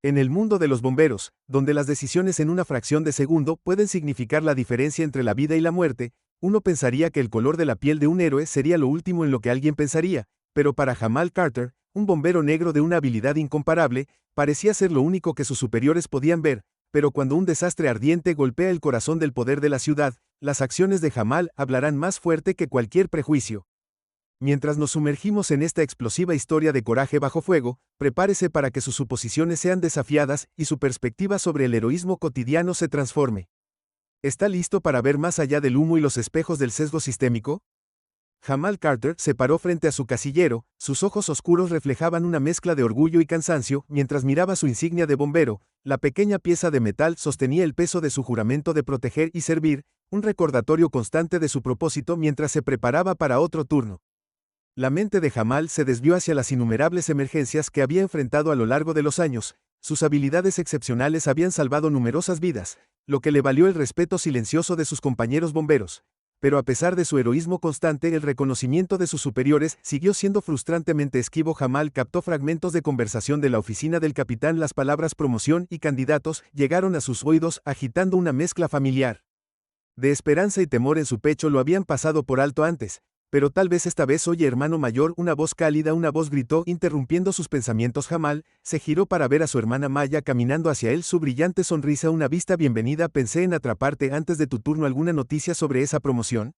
En el mundo de los bomberos, donde las decisiones en una fracción de segundo pueden significar la diferencia entre la vida y la muerte, uno pensaría que el color de la piel de un héroe sería lo último en lo que alguien pensaría, pero para Jamal Carter, un bombero negro de una habilidad incomparable, parecía ser lo único que sus superiores podían ver, pero cuando un desastre ardiente golpea el corazón del poder de la ciudad, las acciones de Jamal hablarán más fuerte que cualquier prejuicio. Mientras nos sumergimos en esta explosiva historia de coraje bajo fuego, prepárese para que sus suposiciones sean desafiadas y su perspectiva sobre el heroísmo cotidiano se transforme. ¿Está listo para ver más allá del humo y los espejos del sesgo sistémico? Jamal Carter se paró frente a su casillero, sus ojos oscuros reflejaban una mezcla de orgullo y cansancio mientras miraba su insignia de bombero. La pequeña pieza de metal sostenía el peso de su juramento de proteger y servir, un recordatorio constante de su propósito mientras se preparaba para otro turno. La mente de Jamal se desvió hacia las innumerables emergencias que había enfrentado a lo largo de los años. Sus habilidades excepcionales habían salvado numerosas vidas, lo que le valió el respeto silencioso de sus compañeros bomberos. Pero a pesar de su heroísmo constante, el reconocimiento de sus superiores siguió siendo frustrantemente esquivo. Jamal captó fragmentos de conversación de la oficina del capitán. Las palabras promoción y candidatos llegaron a sus oídos, agitando una mezcla familiar de esperanza y temor en su pecho. Lo habían pasado por alto antes, pero tal vez esta vez. Oye, hermano mayor, una voz cálida, una voz gritó, interrumpiendo sus pensamientos. Jamal se giró para ver a su hermana Maya caminando hacia él, su brillante sonrisa, una vista bienvenida. Pensé en atraparte antes de tu turno. ¿Alguna noticia sobre esa promoción?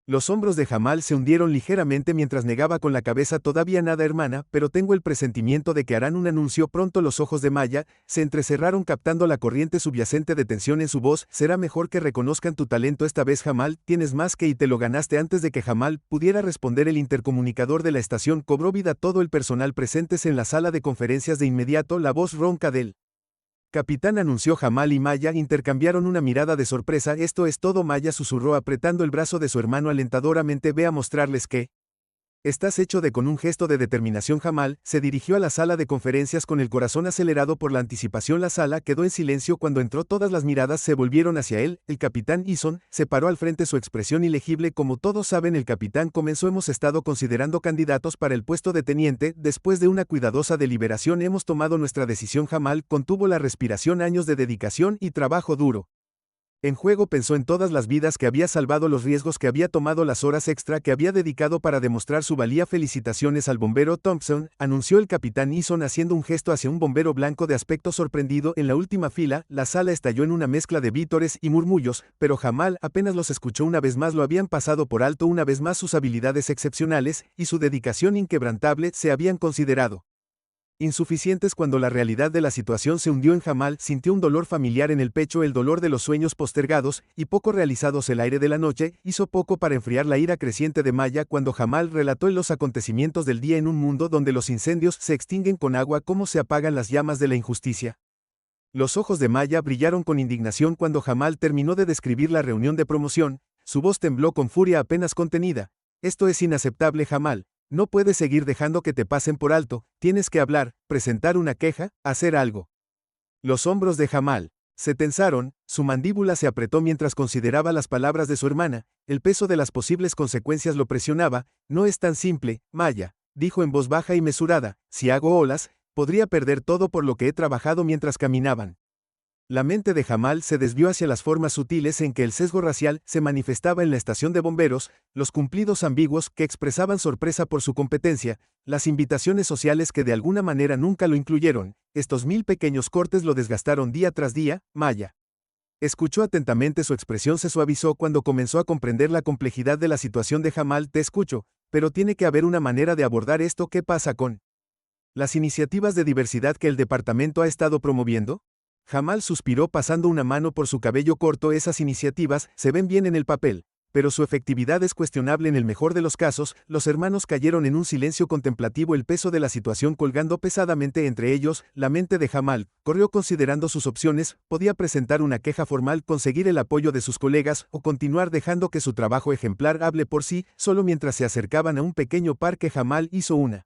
Los hombros de Jamal se hundieron ligeramente mientras negaba con la cabeza. Todavía nada, hermana, pero tengo el presentimiento de que harán un anuncio pronto. Los ojos de Maya se entrecerraron, captando la corriente subyacente de tensión en su voz. Será mejor que reconozcan tu talento esta vez, Jamal. Tienes más que y te lo ganaste. Antes de que Jamal pudiera responder, el intercomunicador de la estación cobró vida. Todo el personal presentes en la sala de conferencias de inmediato. La voz ronca del capitán anunció. Jamal y Maya intercambiaron una mirada de sorpresa. Esto es todo, Maya susurró apretando el brazo de su hermano alentadoramente. Ve a mostrarles que estás hecho de. Con un gesto de determinación, Jamal se dirigió a la sala de conferencias con el corazón acelerado por la anticipación. La sala quedó en silencio cuando entró. Todas las miradas se volvieron hacia él. El capitán Eason se paró al frente, su expresión ilegible. Como todos saben, el capitán comenzó. Hemos estado considerando candidatos para el puesto de teniente. Después de una cuidadosa deliberación hemos tomado nuestra decisión. Jamal contuvo la respiración. Años de dedicación y trabajo duro en juego. Pensó en todas las vidas que había salvado, los riesgos que había tomado, las horas extra que había dedicado para demostrar su valía. Felicitaciones al bombero Thompson, anunció el capitán Eason haciendo un gesto hacia un bombero blanco de aspecto sorprendido en la última fila. La sala estalló en una mezcla de vítores y murmullos, pero Jamal apenas los escuchó. Una vez más lo habían pasado por alto. Una vez más sus habilidades excepcionales y su dedicación inquebrantable se habían considerado insuficientes cuando la realidad de la situación se hundió en Jamal. Sintió un dolor familiar en el pecho, el dolor de los sueños postergados y poco realizados. El aire de la noche hizo poco para enfriar la ira creciente de Maya cuando Jamal relató los acontecimientos del día en un mundo donde los incendios se extinguen con agua. Cómo se apagan las llamas de la injusticia. Los ojos de Maya brillaron con indignación cuando Jamal terminó de describir la reunión de promoción. Su voz tembló con furia apenas contenida. Esto es inaceptable, Jamal. No puedes seguir dejando que te pasen por alto. Tienes que hablar, presentar una queja, hacer algo. Los hombros de Jamal se tensaron, su mandíbula se apretó mientras consideraba las palabras de su hermana. El peso de las posibles consecuencias lo presionaba. No es tan simple, Maya, dijo en voz baja y mesurada. Si hago olas, podría perder todo por lo que he trabajado. Mientras caminaban, la mente de Jamal se desvió hacia las formas sutiles en que el sesgo racial se manifestaba en la estación de bomberos, los cumplidos ambiguos que expresaban sorpresa por su competencia, las invitaciones sociales que de alguna manera nunca lo incluyeron. Estos 1000 pequeños cortes lo desgastaron día tras día. Maya escuchó atentamente. Su expresión se suavizó cuando comenzó a comprender la complejidad de la situación de Jamal. Te escucho, pero tiene que haber una manera de abordar esto. ¿Qué pasa con las iniciativas de diversidad que el departamento ha estado promoviendo? Jamal suspiró pasando una mano por su cabello corto. Esas iniciativas se ven bien en el papel, pero su efectividad es cuestionable en el mejor de los casos. Los hermanos cayeron en un silencio contemplativo, el peso de la situación colgando pesadamente entre ellos. La mente de Jamal corrió considerando sus opciones. Podía presentar una queja formal, conseguir el apoyo de sus colegas o continuar dejando que su trabajo ejemplar hable por sí solo. Mientras se acercaban a un pequeño parque, Jamal hizo una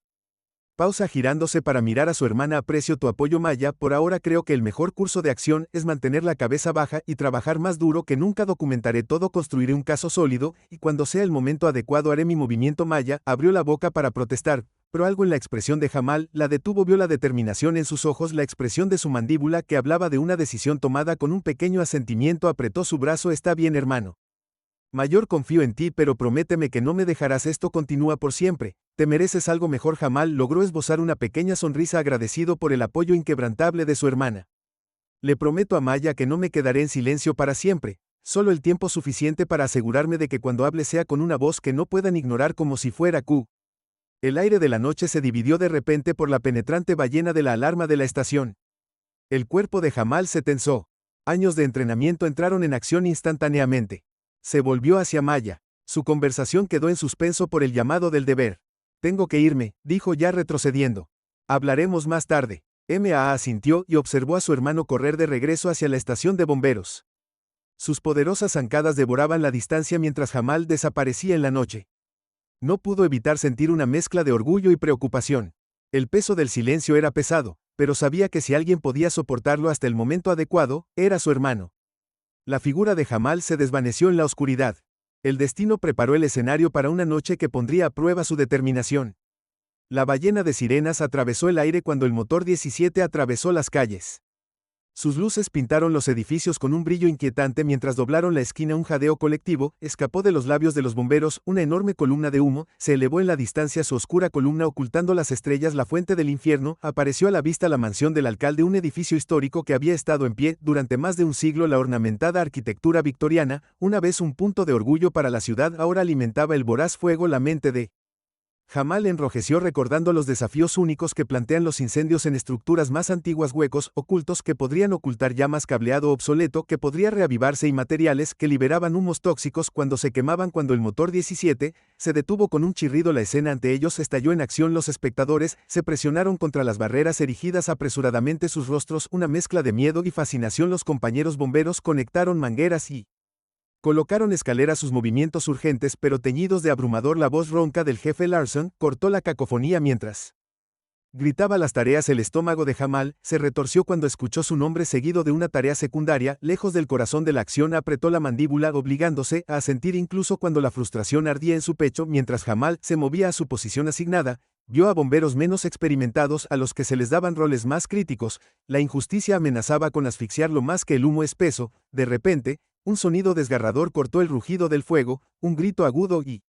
Pausa girándose para mirar a su hermana. Aprecio tu apoyo, Maya. Por ahora creo que el mejor curso de acción es mantener la cabeza baja y trabajar más duro que nunca. Documentaré todo, construiré un caso sólido, y cuando sea el momento adecuado haré mi movimiento. Maya abrió la boca para protestar, pero algo en la expresión de Jamal la detuvo. Vio la determinación en sus ojos, la expresión de su mandíbula que hablaba de una decisión tomada. Con un pequeño asentimiento apretó su brazo. Está bien, hermano mayor, confío en ti, pero prométeme que no me dejarás. Esto continúa por siempre. Te mereces algo mejor. Jamal logró esbozar una pequeña sonrisa, agradecido por el apoyo inquebrantable de su hermana. Le prometo a Maya que no me quedaré en silencio para siempre, solo el tiempo suficiente para asegurarme de que cuando hable sea con una voz que no puedan ignorar, como si fuera Q. El aire de la noche se dividió de repente por la penetrante ballena de la alarma de la estación. El cuerpo de Jamal se tensó. Años de entrenamiento entraron en acción instantáneamente. Se volvió hacia Maya. Su conversación quedó en suspenso por el llamado del deber. Tengo que irme, dijo ya retrocediendo. Hablaremos más tarde. Ma asintió y observó a su hermano correr de regreso hacia la estación de bomberos. Sus poderosas zancadas devoraban la distancia mientras Jamal desaparecía en la noche. No pudo evitar sentir una mezcla de orgullo y preocupación. El peso del silencio era pesado, pero sabía que si alguien podía soportarlo hasta el momento adecuado, era su hermano. La figura de Jamal se desvaneció en la oscuridad. El destino preparó el escenario para una noche que pondría a prueba su determinación. La ballena de sirenas atravesó el aire cuando el motor 17 atravesó las calles. Sus luces pintaron los edificios con un brillo inquietante mientras doblaron la esquina. Un jadeo colectivo escapó de los labios de los bomberos. Una enorme columna de humo se elevó en la distancia, su oscura columna ocultando las estrellas. La fuente del infierno. Apareció a la vista la mansión del alcalde, un edificio histórico que había estado en pie durante más de un siglo. La ornamentada arquitectura victoriana, una vez un punto de orgullo para la ciudad, ahora alimentaba el voraz fuego. La mente de Jamal enrojeció recordando los desafíos únicos que plantean los incendios en estructuras más antiguas, huecos ocultos que podrían ocultar llamas, cableado obsoleto que podría reavivarse y materiales que liberaban humos tóxicos cuando se quemaban. Cuando el motor 17 se detuvo con un chirrido, la escena ante ellos estalló en acción. Los espectadores se presionaron contra las barreras erigidas apresuradamente, sus rostros una mezcla de miedo y fascinación. Los compañeros bomberos conectaron mangueras y colocaron escaleras. Sus movimientos urgentes pero teñidos de abrumador. La voz ronca del jefe Larson cortó la cacofonía mientras gritaba las tareas. El estómago de Jamal se retorció cuando escuchó su nombre seguido de una tarea secundaria, lejos del corazón de la acción. Apretó la mandíbula, obligándose a asentir incluso cuando la frustración ardía en su pecho. Mientras Jamal se movía a su posición asignada, vio a bomberos menos experimentados a los que se les daban roles más críticos. La injusticia amenazaba con asfixiarlo más que el humo espeso. De repente, un sonido desgarrador cortó el rugido del fuego, un grito agudo y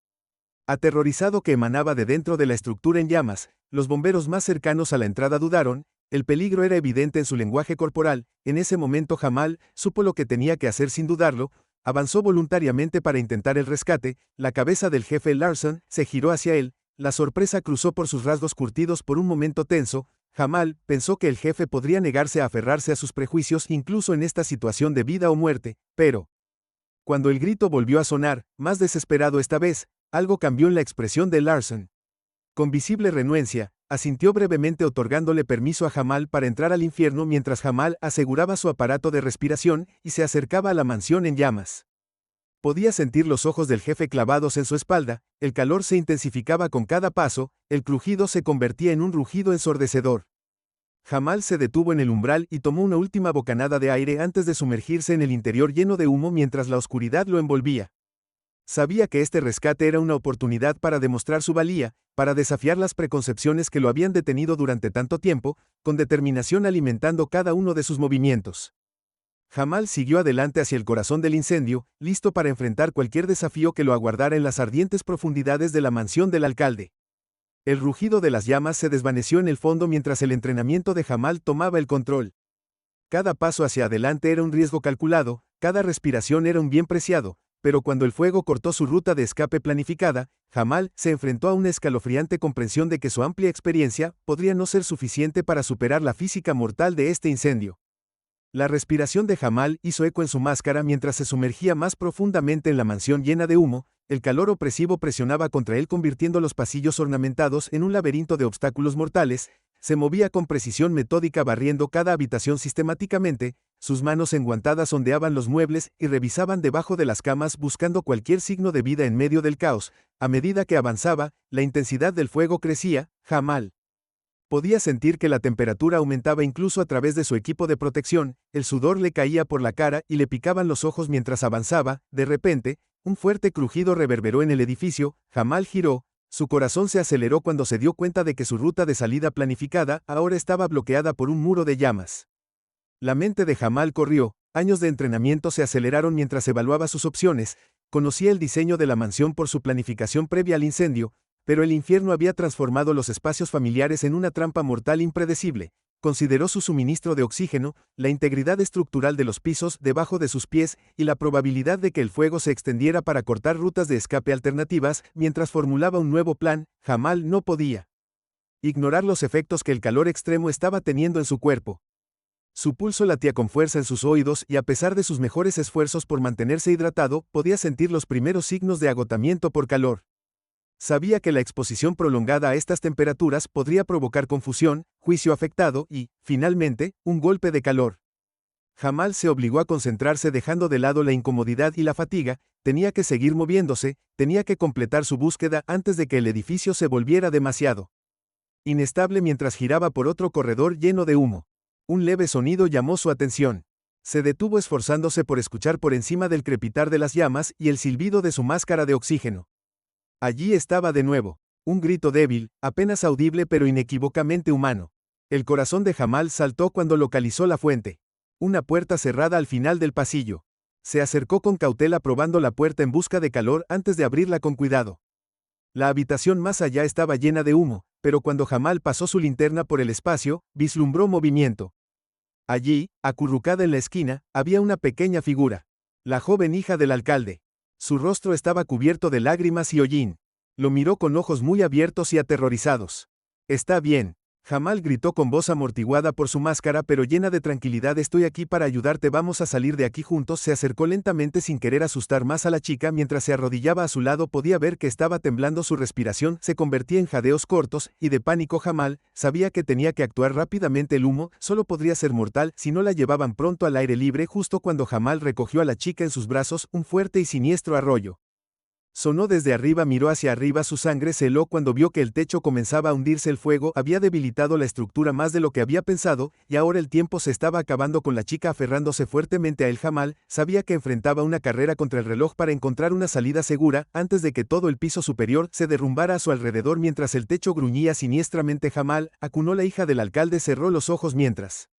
aterrorizado que emanaba de dentro de la estructura en llamas. Los bomberos más cercanos a la entrada dudaron. El peligro era evidente en su lenguaje corporal. En ese momento Jamal supo lo que tenía que hacer sin dudarlo. Avanzó voluntariamente para intentar el rescate. La cabeza del jefe Larson se giró hacia él. La sorpresa cruzó por sus rasgos curtidos. Por un momento tenso, Jamal pensó que el jefe podría negarse a aferrarse a sus prejuicios incluso en esta situación de vida o muerte, pero cuando el grito volvió a sonar, más desesperado esta vez, algo cambió en la expresión de Larson. Con visible renuencia, asintió brevemente, otorgándole permiso a Jamal para entrar al infierno mientras Jamal aseguraba su aparato de respiración y se acercaba a la mansión en llamas. Podía sentir los ojos del jefe clavados en su espalda, el calor se intensificaba con cada paso, el crujido se convertía en un rugido ensordecedor. Jamal se detuvo en el umbral y tomó una última bocanada de aire antes de sumergirse en el interior lleno de humo mientras la oscuridad lo envolvía. Sabía que este rescate era una oportunidad para demostrar su valía, para desafiar las preconcepciones que lo habían detenido durante tanto tiempo, con determinación alimentando cada uno de sus movimientos. Jamal siguió adelante hacia el corazón del incendio, listo para enfrentar cualquier desafío que lo aguardara en las ardientes profundidades de la mansión del alcalde. El rugido de las llamas se desvaneció en el fondo mientras el entrenamiento de Jamal tomaba el control. Cada paso hacia adelante era un riesgo calculado, cada respiración era un bien preciado, pero cuando el fuego cortó su ruta de escape planificada, Jamal se enfrentó a una escalofriante comprensión de que su amplia experiencia podría no ser suficiente para superar la física mortal de este incendio. La respiración de Jamal hizo eco en su máscara mientras se sumergía más profundamente en la mansión llena de humo. El calor opresivo presionaba contra él, convirtiendo los pasillos ornamentados en un laberinto de obstáculos mortales. Se movía con precisión metódica, barriendo cada habitación sistemáticamente. Sus manos enguantadas sondeaban los muebles y revisaban debajo de las camas, buscando cualquier signo de vida en medio del caos. A medida que avanzaba, la intensidad del fuego crecía. Jamal Podía sentir que la temperatura aumentaba incluso a través de su equipo de protección, el sudor le caía por la cara y le picaban los ojos mientras avanzaba. De repente, un fuerte crujido reverberó en el edificio. Jamal giró, su corazón se aceleró cuando se dio cuenta de que su ruta de salida planificada ahora estaba bloqueada por un muro de llamas. La mente de Jamal corrió, años de entrenamiento se aceleraron mientras evaluaba sus opciones, conocía el diseño de la mansión por su planificación previa al incendio, pero el infierno había transformado los espacios familiares en una trampa mortal impredecible. Consideró su suministro de oxígeno, la integridad estructural de los pisos debajo de sus pies y la probabilidad de que el fuego se extendiera para cortar rutas de escape alternativas. Mientras formulaba un nuevo plan, Jamal no podía ignorar los efectos que el calor extremo estaba teniendo en su cuerpo. Su pulso latía con fuerza en sus oídos y a pesar de sus mejores esfuerzos por mantenerse hidratado, podía sentir los primeros signos de agotamiento por calor. Sabía que la exposición prolongada a estas temperaturas podría provocar confusión, juicio afectado y, finalmente, un golpe de calor. Jamal se obligó a concentrarse dejando de lado la incomodidad y la fatiga, tenía que seguir moviéndose, tenía que completar su búsqueda antes de que el edificio se volviera demasiado inestable mientras giraba por otro corredor lleno de humo. Un leve sonido llamó su atención. Se detuvo esforzándose por escuchar por encima del crepitar de las llamas y el silbido de su máscara de oxígeno. Allí estaba de nuevo. Un grito débil, apenas audible pero inequívocamente humano. El corazón de Jamal saltó cuando localizó la fuente. Una puerta cerrada al final del pasillo. Se acercó con cautela probando la puerta en busca de calor antes de abrirla con cuidado. La habitación más allá estaba llena de humo, pero cuando Jamal pasó su linterna por el espacio, vislumbró movimiento. Allí, acurrucada en la esquina, había una pequeña figura. La joven hija del alcalde. Su rostro estaba cubierto de lágrimas y hollín. Lo miró con ojos muy abiertos y aterrorizados. «Está bien», Jamal gritó con voz amortiguada por su máscara pero llena de tranquilidad. «Estoy aquí para ayudarte, vamos a salir de aquí juntos». Se acercó lentamente sin querer asustar más a la chica. Mientras se arrodillaba a su lado podía ver que estaba temblando, su respiración se convertía en jadeos cortos, y de pánico Jamal sabía que tenía que actuar rápidamente. El humo solo podría ser mortal si no la llevaban pronto al aire libre. Justo cuando Jamal recogió a la chica en sus brazos, un fuerte y siniestro arroyo sonó desde arriba. Miró hacia arriba, su sangre se heló cuando vio que el techo comenzaba a hundirse. El fuego había debilitado la estructura más de lo que había pensado, y ahora el tiempo se estaba acabando con la chica aferrándose fuertemente a él. Jamal sabía que enfrentaba una carrera contra el reloj para encontrar una salida segura, antes de que todo el piso superior se derrumbara a su alrededor mientras el techo gruñía siniestramente. Jamal acunó a la hija del alcalde, cerró los ojos mientras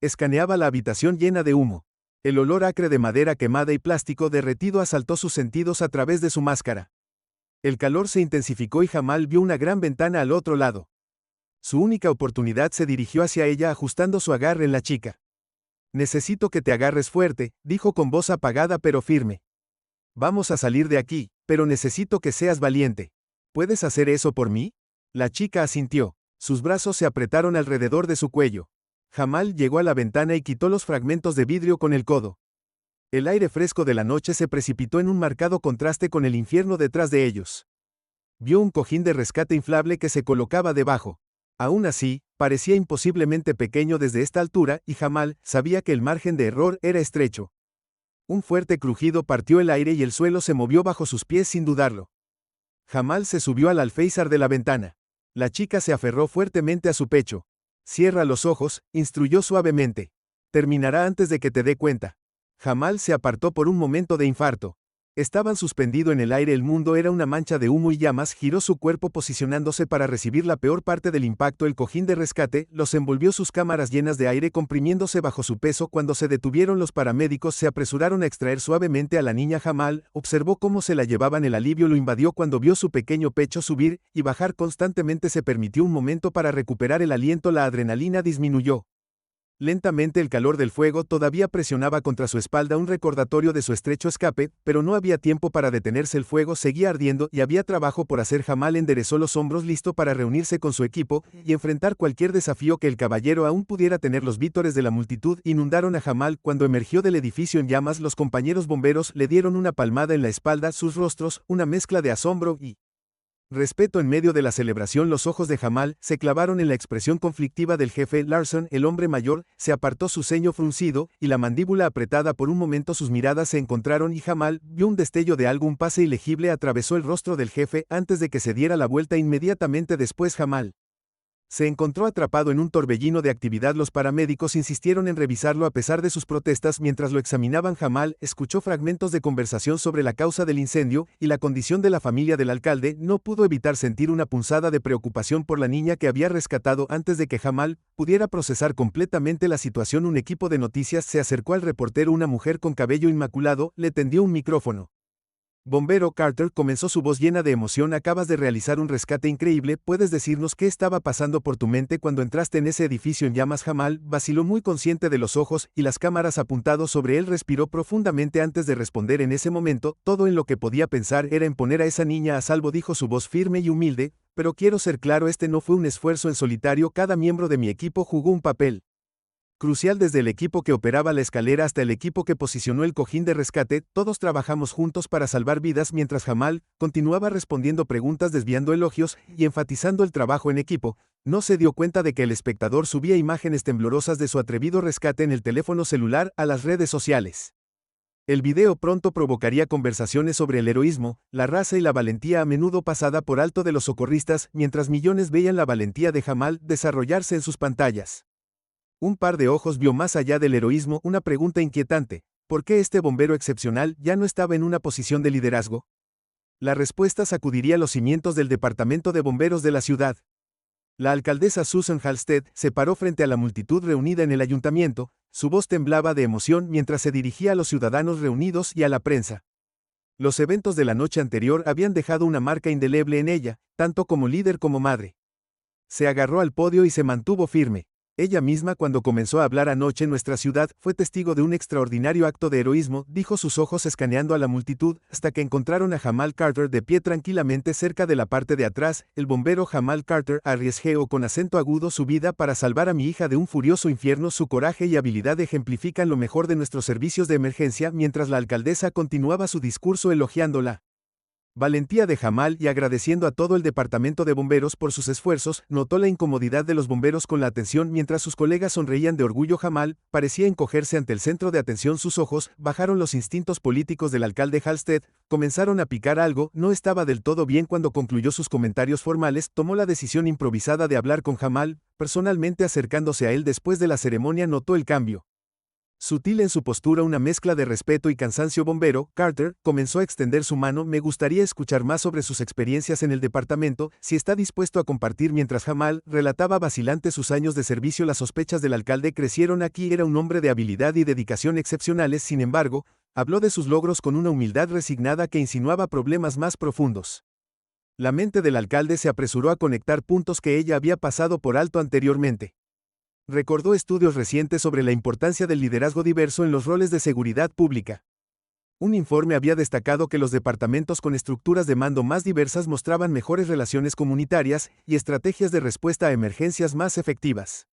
escaneaba la habitación llena de humo. El olor acre de madera quemada y plástico derretido asaltó sus sentidos a través de su máscara. El calor se intensificó y Jamal vio una gran ventana al otro lado. Su única oportunidad. Se dirigió hacia ella ajustando su agarre en la chica. «Necesito que te agarres fuerte», dijo con voz apagada pero firme. «Vamos a salir de aquí, pero necesito que seas valiente. ¿Puedes hacer eso por mí?». La chica asintió. Sus brazos se apretaron alrededor de su cuello. Jamal llegó a la ventana y quitó los fragmentos de vidrio con el codo. El aire fresco de la noche se precipitó en un marcado contraste con el infierno detrás de ellos. Vio un cojín de rescate inflable que se colocaba debajo. Aún así, parecía imposiblemente pequeño desde esta altura, y Jamal sabía que el margen de error era estrecho. Un fuerte crujido partió el aire y el suelo se movió bajo sus pies sin dudarlo. Jamal se subió al alféizar de la ventana. La chica se aferró fuertemente a su pecho. «Cierra los ojos», instruyó suavemente. «Terminará antes de que te dé cuenta». Jamal se apartó por un momento de infarto. Estaban suspendido en el aire, el mundo era una mancha de humo y llamas. Giró su cuerpo posicionándose para recibir la peor parte del impacto. El cojín de rescate los envolvió, sus cámaras llenas de aire comprimiéndose bajo su peso. Cuando se detuvieron los paramédicos se apresuraron a extraer suavemente a la niña. Jamal observó cómo se la llevaban. El alivio lo invadió cuando vio su pequeño pecho subir y bajar constantemente. Se permitió un momento para recuperar el aliento. La adrenalina disminuyó. Lentamente el calor del fuego todavía presionaba contra su espalda, un recordatorio de su estrecho escape, pero no había tiempo para detenerse. El fuego seguía ardiendo y había trabajo por hacer. Jamal enderezó los hombros, listo para reunirse con su equipo y enfrentar cualquier desafío que el caballero aún pudiera tener. Los vítores de la multitud inundaron a Jamal cuando emergió del edificio en llamas. Los compañeros bomberos le dieron una palmada en la espalda, sus rostros una mezcla de asombro y respeto en medio de la celebración. Los ojos de Jamal se clavaron en la expresión conflictiva del jefe. Larson, el hombre mayor, se apartó, su ceño fruncido y la mandíbula apretada. Por un momento sus miradas se encontraron y Jamal vio un destello de algo. Un pase ilegible atravesó el rostro del jefe antes de que se diera la vuelta. Inmediatamente después Jamal Se encontró atrapado en un torbellino de actividad. Los paramédicos insistieron en revisarlo a pesar de sus protestas. Mientras lo examinaban, Jamal escuchó fragmentos de conversación sobre la causa del incendio y la condición de la familia del alcalde. No pudo evitar sentir una punzada de preocupación por la niña que había rescatado. Antes de que Jamal pudiera procesar completamente la situación, un equipo de noticias se acercó al reportero. Una mujer con cabello inmaculado le tendió un micrófono. Bombero Carter, comenzó su voz llena de emoción, acabas de realizar un rescate increíble. ¿Puedes decirnos qué estaba pasando por tu mente cuando entraste en ese edificio en llamas? Jamal vaciló, muy consciente de los ojos y las cámaras apuntados sobre él. Respiró profundamente antes de responder. En ese momento, todo en lo que podía pensar era en poner a esa niña a salvo, dijo, su voz firme y humilde, pero quiero ser claro, este no fue un esfuerzo en solitario. Cada miembro de mi equipo jugó un papel crucial, desde el equipo que operaba la escalera hasta el equipo que posicionó el cojín de rescate. Todos trabajamos juntos para salvar vidas. Mientras Jamal continuaba respondiendo preguntas, desviando elogios y enfatizando el trabajo en equipo, no se dio cuenta de que el espectador subía imágenes temblorosas de su atrevido rescate en el teléfono celular a las redes sociales. El video pronto provocaría conversaciones sobre el heroísmo, la raza y la valentía, a menudo pasada por alto de los socorristas, mientras millones veían la valentía de Jamal desarrollarse en sus pantallas. Un par de ojos vio más allá del heroísmo, una pregunta inquietante: ¿por qué este bombero excepcional ya no estaba en una posición de liderazgo? La respuesta sacudiría los cimientos del departamento de bomberos de la ciudad. La alcaldesa Susan Halstead se paró frente a la multitud reunida en el ayuntamiento. Su voz temblaba de emoción mientras se dirigía a los ciudadanos reunidos y a la prensa. Los eventos de la noche anterior habían dejado una marca indeleble en ella, tanto como líder como madre. Se agarró al podio y se mantuvo firme. Ella misma, cuando comenzó a hablar anoche, nuestra ciudad fue testigo de un extraordinario acto de heroísmo, dijo, sus ojos escaneando a la multitud, hasta que encontraron a Jamal Carter de pie tranquilamente cerca de la parte de atrás. El bombero Jamal Carter arriesgó con acento agudo su vida para salvar a mi hija de un furioso infierno. Su coraje y habilidad ejemplifican lo mejor de nuestros servicios de emergencia. Mientras la alcaldesa continuaba su discurso elogiándola valentía de Jamal y agradeciendo a todo el departamento de bomberos por sus esfuerzos, notó la incomodidad de los bomberos con la atención mientras sus colegas sonreían de orgullo. Jamal parecía encogerse ante el centro de atención. Sus ojos bajaron. Los instintos políticos del alcalde Halstead comenzaron a picar. Algo no estaba del todo bien. Cuando concluyó sus comentarios formales, tomó la decisión improvisada de hablar con Jamal, personalmente acercándose a él. Después de la ceremonia notó el cambio sutil en su postura, una mezcla de respeto y cansancio. Bombero Carter comenzó a extender su mano. Me gustaría escuchar más sobre sus experiencias en el departamento, si está dispuesto a compartir. Mientras Jamal relataba vacilante sus años de servicio, las sospechas del alcalde crecieron. Aquí era un hombre de habilidad y dedicación excepcionales. Sin embargo, habló de sus logros con una humildad resignada que insinuaba problemas más profundos. La mente del alcalde se apresuró a conectar puntos que ella había pasado por alto anteriormente. Recordó estudios recientes sobre la importancia del liderazgo diverso en los roles de seguridad pública. Un informe había destacado que los departamentos con estructuras de mando más diversas mostraban mejores relaciones comunitarias y estrategias de respuesta a emergencias más efectivas.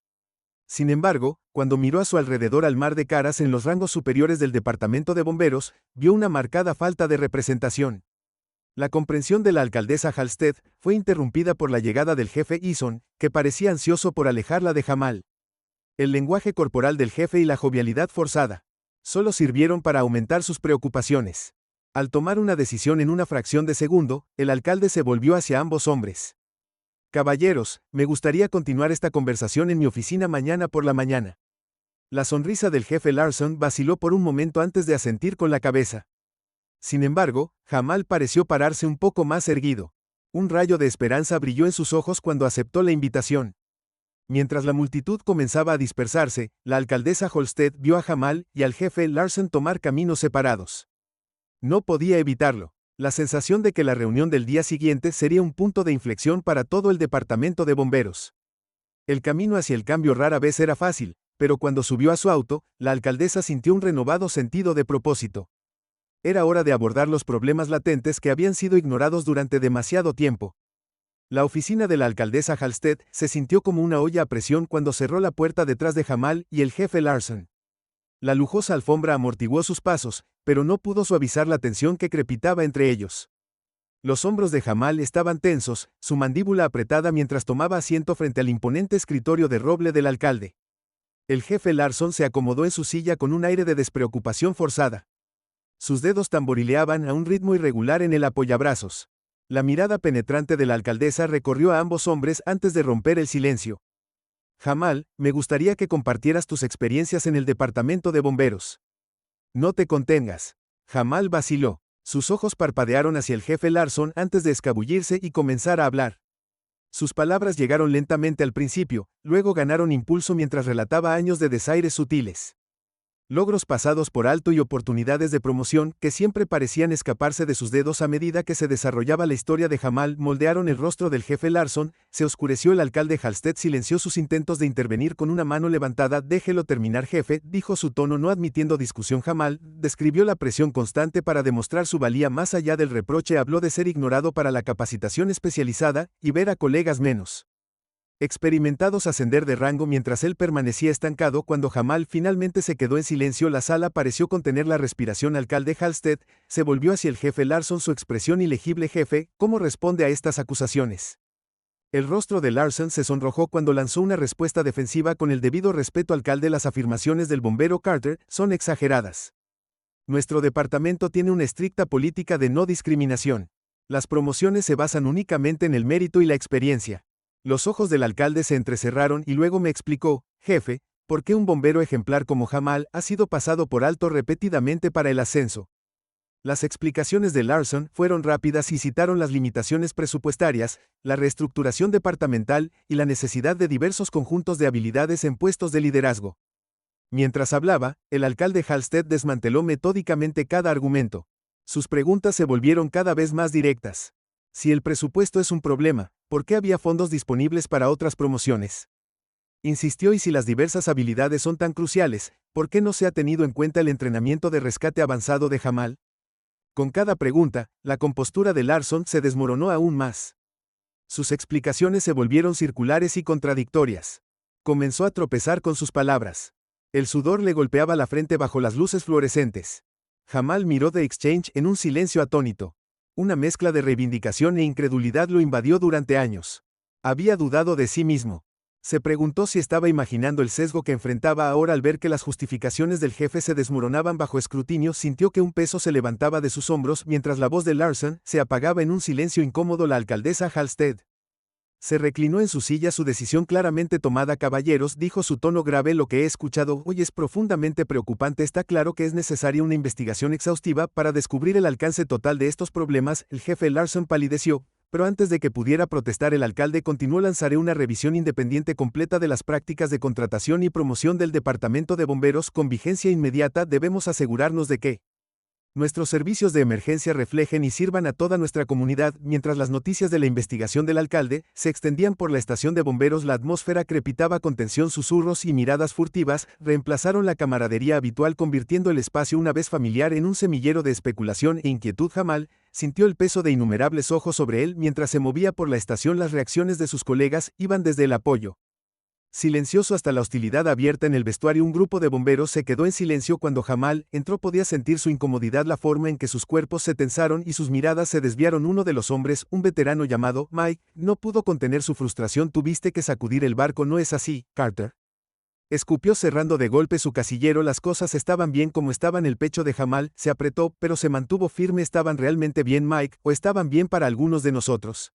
Sin embargo, cuando miró a su alrededor, al mar de caras en los rangos superiores del departamento de bomberos, vio una marcada falta de representación. La comprensión de la alcaldesa Halstead fue interrumpida por la llegada del jefe Eason, que parecía ansioso por alejarla de Jamal. El lenguaje corporal del jefe y la jovialidad forzada solo sirvieron para aumentar sus preocupaciones. Al tomar una decisión en una fracción de segundo, el alcalde se volvió hacia ambos hombres. Caballeros, me gustaría continuar esta conversación en mi oficina mañana por la mañana. La sonrisa del jefe Larson vaciló por un momento antes de asentir con la cabeza. Sin embargo, Jamal pareció pararse un poco más erguido. Un rayo de esperanza brilló en sus ojos cuando aceptó la invitación. Mientras la multitud comenzaba a dispersarse, la alcaldesa Halstead vio a Jamal y al jefe Larson tomar caminos separados. No podía evitarlo. La sensación de que la reunión del día siguiente sería un punto de inflexión para todo el departamento de bomberos. El camino hacia el cambio rara vez era fácil, pero cuando subió a su auto, la alcaldesa sintió un renovado sentido de propósito. Era hora de abordar los problemas latentes que habían sido ignorados durante demasiado tiempo. La oficina de la alcaldesa Halstead se sintió como una olla a presión cuando cerró la puerta detrás de Jamal y el jefe Larson. La lujosa alfombra amortiguó sus pasos, pero no pudo suavizar la tensión que crepitaba entre ellos. Los hombros de Jamal estaban tensos, su mandíbula apretada mientras tomaba asiento frente al imponente escritorio de roble del alcalde. El jefe Larson se acomodó en su silla con un aire de despreocupación forzada. Sus dedos tamborileaban a un ritmo irregular en el apoyabrazos. La mirada penetrante de la alcaldesa recorrió a ambos hombres antes de romper el silencio. Jamal, me gustaría que compartieras tus experiencias en el departamento de bomberos. No te contengas. Jamal vaciló. Sus ojos parpadearon hacia el jefe Larson antes de escabullirse y comenzar a hablar. Sus palabras llegaron lentamente al principio, luego ganaron impulso mientras relataba años de desaires sutiles. Logros pasados por alto y oportunidades de promoción que siempre parecían escaparse de sus dedos a medida que se desarrollaba la historia de Jamal moldearon el rostro del jefe Larson, se oscureció. El alcalde Halstead silenció sus intentos de intervenir con una mano levantada. Déjelo terminar, jefe, dijo su tono no admitiendo discusión. Jamal describió la presión constante para demostrar su valía más allá del reproche. Habló de ser ignorado para la capacitación especializada y ver a colegas menos experimentados ascender de rango mientras él permanecía estancado. Cuando Jamal finalmente se quedó en silencio, la sala pareció contener la respiración. Alcalde Halstead se volvió hacia el jefe Larson, su expresión ilegible. Jefe, ¿cómo responde a estas acusaciones? El rostro de Larson se sonrojó cuando lanzó una respuesta defensiva. Con el debido respeto, alcalde, las afirmaciones del bombero Carter son exageradas. Nuestro departamento tiene una estricta política de no discriminación. Las promociones se basan únicamente en el mérito y la experiencia. Los ojos del alcalde se entrecerraron y luego me explicó, jefe, por qué un bombero ejemplar como Jamal ha sido pasado por alto repetidamente para el ascenso. Las explicaciones de Larson fueron rápidas y citaron las limitaciones presupuestarias, la reestructuración departamental y la necesidad de diversos conjuntos de habilidades en puestos de liderazgo. Mientras hablaba, el alcalde Halstead desmanteló metódicamente cada argumento. Sus preguntas se volvieron cada vez más directas. Si el presupuesto es un problema, ¿por qué había fondos disponibles para otras promociones? Insistió. Y si las diversas habilidades son tan cruciales, ¿por qué no se ha tenido en cuenta el entrenamiento de rescate avanzado de Jamal? Con cada pregunta, la compostura de Larson se desmoronó aún más. Sus explicaciones se volvieron circulares y contradictorias. Comenzó a tropezar con sus palabras. El sudor le golpeaba la frente bajo las luces fluorescentes. Jamal miró The Exchange en un silencio atónito. Una mezcla de reivindicación e incredulidad lo invadió. Durante años había dudado de sí mismo. Se preguntó si estaba imaginando el sesgo que enfrentaba ahora al ver que las justificaciones del jefe se desmoronaban bajo escrutinio. Sintió que un peso se levantaba de sus hombros mientras la voz de Larson se apagaba en un silencio incómodo. La alcaldesa Halstead se reclinó en su silla. Su decisión claramente tomada. Caballeros, dijo su tono grave, lo que he escuchado hoy es profundamente preocupante. Está claro que es necesaria una investigación exhaustiva para descubrir el alcance total de estos problemas. El jefe Larson palideció, pero antes de que pudiera protestar el alcalde continuó. Lanzaré una revisión independiente completa de las prácticas de contratación y promoción del departamento de bomberos con vigencia inmediata. Debemos asegurarnos de que nuestros servicios de emergencia reflejen y sirvan a toda nuestra comunidad. Mientras las noticias de la investigación del alcalde se extendían por la estación de bomberos, la atmósfera crepitaba con tensión. Susurros y miradas furtivas reemplazaron la camaradería habitual, convirtiendo el espacio una vez familiar en un semillero de especulación e inquietud. Jamal sintió el peso de innumerables ojos sobre él mientras se movía por la estación. Las reacciones de sus colegas iban desde el apoyo silencioso hasta la hostilidad abierta. En el vestuario, un grupo de bomberos se quedó en silencio cuando Jamal entró. Podía sentir su incomodidad, la forma en que sus cuerpos se tensaron y sus miradas se desviaron. Uno de los hombres, un veterano llamado Mike, no pudo contener su frustración. Tuviste que sacudir el barco, ¿no es así, Carter? Escupió cerrando de golpe su casillero. Las cosas estaban bien como estaban. El pecho de Jamal se apretó, pero se mantuvo firme. ¿Estaban realmente bien, Mike, o estaban bien para algunos de nosotros?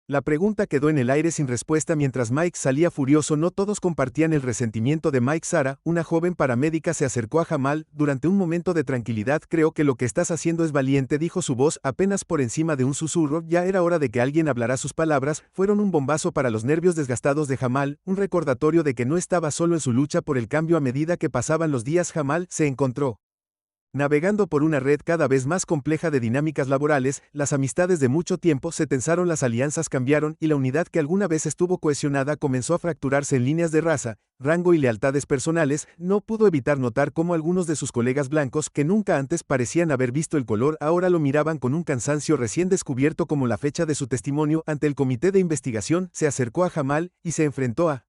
La pregunta quedó en el aire sin respuesta mientras Mike salía furioso. No todos compartían el resentimiento de Mike. Sara, una joven paramédica, se acercó a Jamal. Durante un momento de tranquilidad, creo que lo que estás haciendo es valiente, dijo su voz apenas por encima de un susurro. Ya era hora de que alguien hablara. Sus palabras fueron un bombazo para los nervios desgastados de Jamal, un recordatorio de que no estaba solo en su lucha por el cambio. A medida que pasaban los días, Jamal se encontró navegando por una red cada vez más compleja de dinámicas laborales. Las amistades de mucho tiempo se tensaron, las alianzas cambiaron y la unidad que alguna vez estuvo cohesionada comenzó a fracturarse en líneas de raza, rango y lealtades personales. No pudo evitar notar cómo algunos de sus colegas blancos, que nunca antes parecían haber visto el color, ahora lo miraban con un cansancio recién descubierto. Como la fecha de su testimonio ante el comité de investigación, se acercó a Jamal y se enfrentó a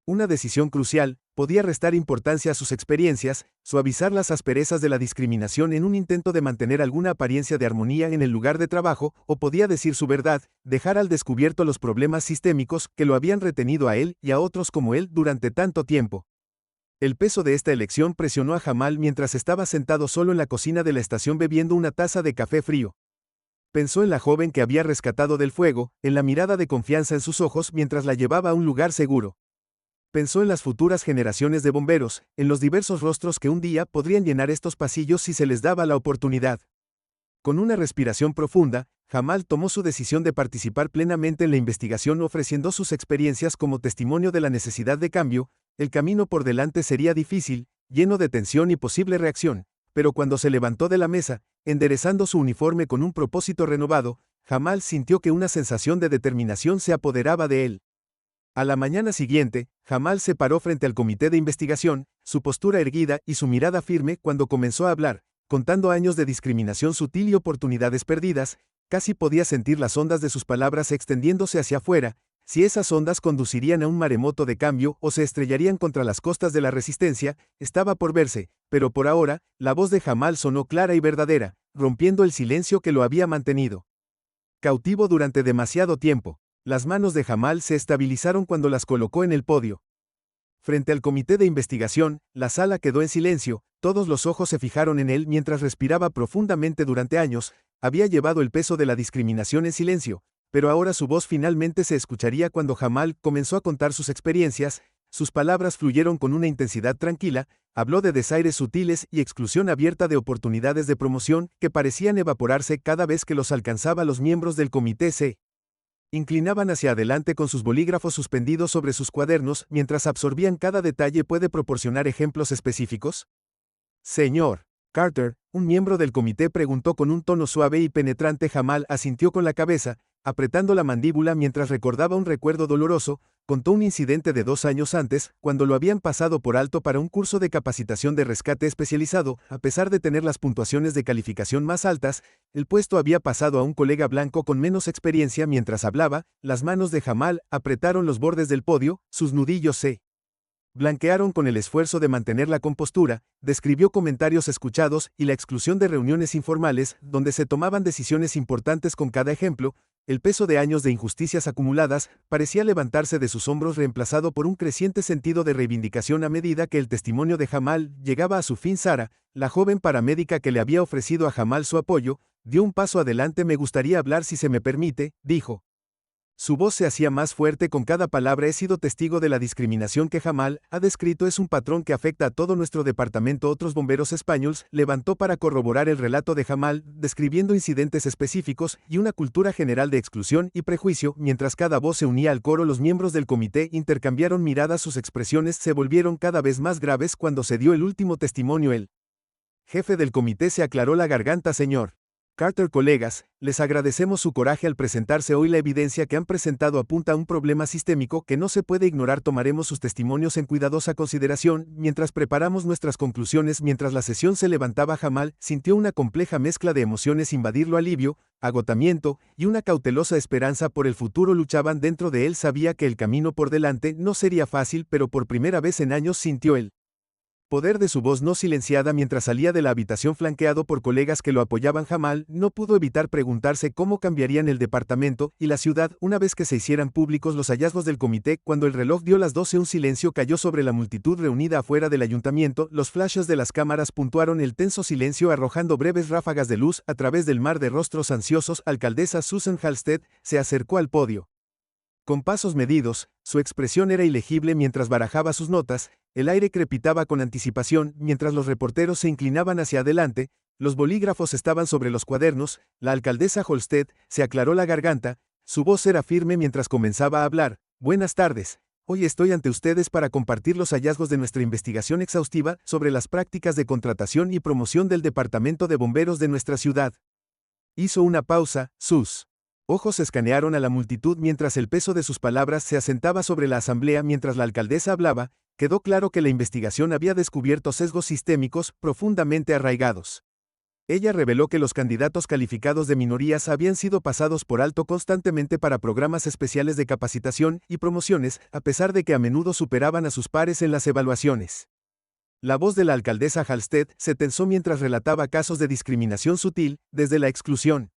una decisión crucial. Podía restar importancia a sus experiencias, suavizar las asperezas de la discriminación en un intento de mantener alguna apariencia de armonía en el lugar de trabajo, o podía decir su verdad, dejar al descubierto los problemas sistémicos que lo habían retenido a él y a otros como él durante tanto tiempo. El peso de esta elección presionó a Jamal mientras estaba sentado solo en la cocina de la estación bebiendo una taza de café frío. Pensó en la joven que había rescatado del fuego, en la mirada de confianza en sus ojos mientras la llevaba a un lugar seguro. Pensó en las futuras generaciones de bomberos, en los diversos rostros que un día podrían llenar estos pasillos si se les daba la oportunidad. Con una respiración profunda, Jamal tomó su decisión de participar plenamente en la investigación ofreciendo sus experiencias como testimonio de la necesidad de cambio. El camino por delante sería difícil, lleno de tensión y posible reacción, pero cuando se levantó de la mesa, enderezando su uniforme con un propósito renovado, Jamal sintió que una sensación de determinación se apoderaba de él. A la mañana siguiente, Jamal se paró frente al comité de investigación, su postura erguida y su mirada firme cuando comenzó a hablar, contando años de discriminación sutil y oportunidades perdidas. Casi podía sentir las ondas de sus palabras extendiéndose hacia afuera, si esas ondas conducirían a un maremoto de cambio o se estrellarían contra las costas de la resistencia, estaba por verse, pero por ahora, la voz de Jamal sonó clara y verdadera, rompiendo el silencio que lo había mantenido cautivo durante demasiado tiempo. Las manos de Jamal se estabilizaron cuando las colocó en el podio. Frente al comité de investigación, la sala quedó en silencio, todos los ojos se fijaron en él mientras respiraba profundamente durante años. Había llevado el peso de la discriminación en silencio, pero ahora su voz finalmente se escucharía cuando Jamal comenzó a contar sus experiencias. Sus palabras fluyeron con una intensidad tranquila, habló de desaires sutiles y exclusión abierta de oportunidades de promoción que parecían evaporarse cada vez que los alcanzaba. Los miembros del comité se inclinaban hacia adelante con sus bolígrafos suspendidos sobre sus cuadernos mientras absorbían cada detalle. ¿Puede proporcionar ejemplos específicos? Señor Carter, un miembro del comité preguntó con un tono suave y penetrante. Jamal asintió con la cabeza, apretando la mandíbula mientras recordaba un recuerdo doloroso. Contó un incidente de 2 años antes, cuando lo habían pasado por alto para un curso de capacitación de rescate especializado. A pesar de tener las puntuaciones de calificación más altas, el puesto había pasado a un colega blanco con menos experiencia. Mientras hablaba, las manos de Jamal apretaron los bordes del podio, sus nudillos se blanquearon con el esfuerzo de mantener la compostura. Describió comentarios escuchados y la exclusión de reuniones informales, donde se tomaban decisiones importantes. Con cada ejemplo, el peso de años de injusticias acumuladas parecía levantarse de sus hombros, reemplazado por un creciente sentido de reivindicación a medida que el testimonio de Jamal llegaba a su fin. Sara, la joven paramédica que le había ofrecido a Jamal su apoyo, dio un paso adelante. Me gustaría hablar si se me permite, dijo. Su voz se hacía más fuerte con cada palabra. He sido testigo de la discriminación que Jamal ha descrito. Es un patrón que afecta a todo nuestro departamento. Otros bomberos españoles levantó para corroborar el relato de Jamal, describiendo incidentes específicos y una cultura general de exclusión y prejuicio. Mientras cada voz se unía al coro, los miembros del comité intercambiaron miradas. Sus expresiones se volvieron cada vez más graves cuando se dio el último testimonio. El jefe del comité se aclaró la garganta. Señor Carter, colegas, les agradecemos su coraje al presentarse hoy. La evidencia que han presentado apunta a un problema sistémico que no se puede ignorar. Tomaremos sus testimonios en cuidadosa consideración mientras preparamos nuestras conclusiones. Mientras la sesión se levantaba, Jamal sintió una compleja mezcla de emociones invadirlo: alivio, agotamiento y una cautelosa esperanza por el futuro luchaban dentro de él. Sabía que el camino por delante no sería fácil, pero por primera vez en años sintió el poder de su voz no silenciada mientras salía de la habitación flanqueado por colegas que lo apoyaban. Jamal no pudo evitar preguntarse cómo cambiarían el departamento y la ciudad una vez que se hicieran públicos los hallazgos del comité. Cuando el reloj dio las 12, un silencio cayó sobre la multitud reunida afuera del ayuntamiento. Los flashes de las cámaras puntuaron el tenso silencio, arrojando breves ráfagas de luz a través del mar de rostros ansiosos. Alcaldesa Susan Halstead se acercó al podio. Con pasos medidos, su expresión era ilegible mientras barajaba sus notas. El aire crepitaba con anticipación mientras los reporteros se inclinaban hacia adelante. Los bolígrafos estaban sobre los cuadernos. La alcaldesa Halstead se aclaró la garganta. Su voz era firme mientras comenzaba a hablar. Buenas tardes. Hoy estoy ante ustedes para compartir los hallazgos de nuestra investigación exhaustiva sobre las prácticas de contratación y promoción del Departamento de Bomberos de nuestra ciudad. Hizo una pausa. Sus ojos escanearon a la multitud mientras el peso de sus palabras se asentaba sobre la asamblea. Mientras la alcaldesa hablaba, quedó claro que la investigación había descubierto sesgos sistémicos profundamente arraigados. Ella reveló que los candidatos calificados de minorías habían sido pasados por alto constantemente para programas especiales de capacitación y promociones, a pesar de que a menudo superaban a sus pares en las evaluaciones. La voz de la alcaldesa Halstead se tensó mientras relataba casos de discriminación sutil, desde la exclusión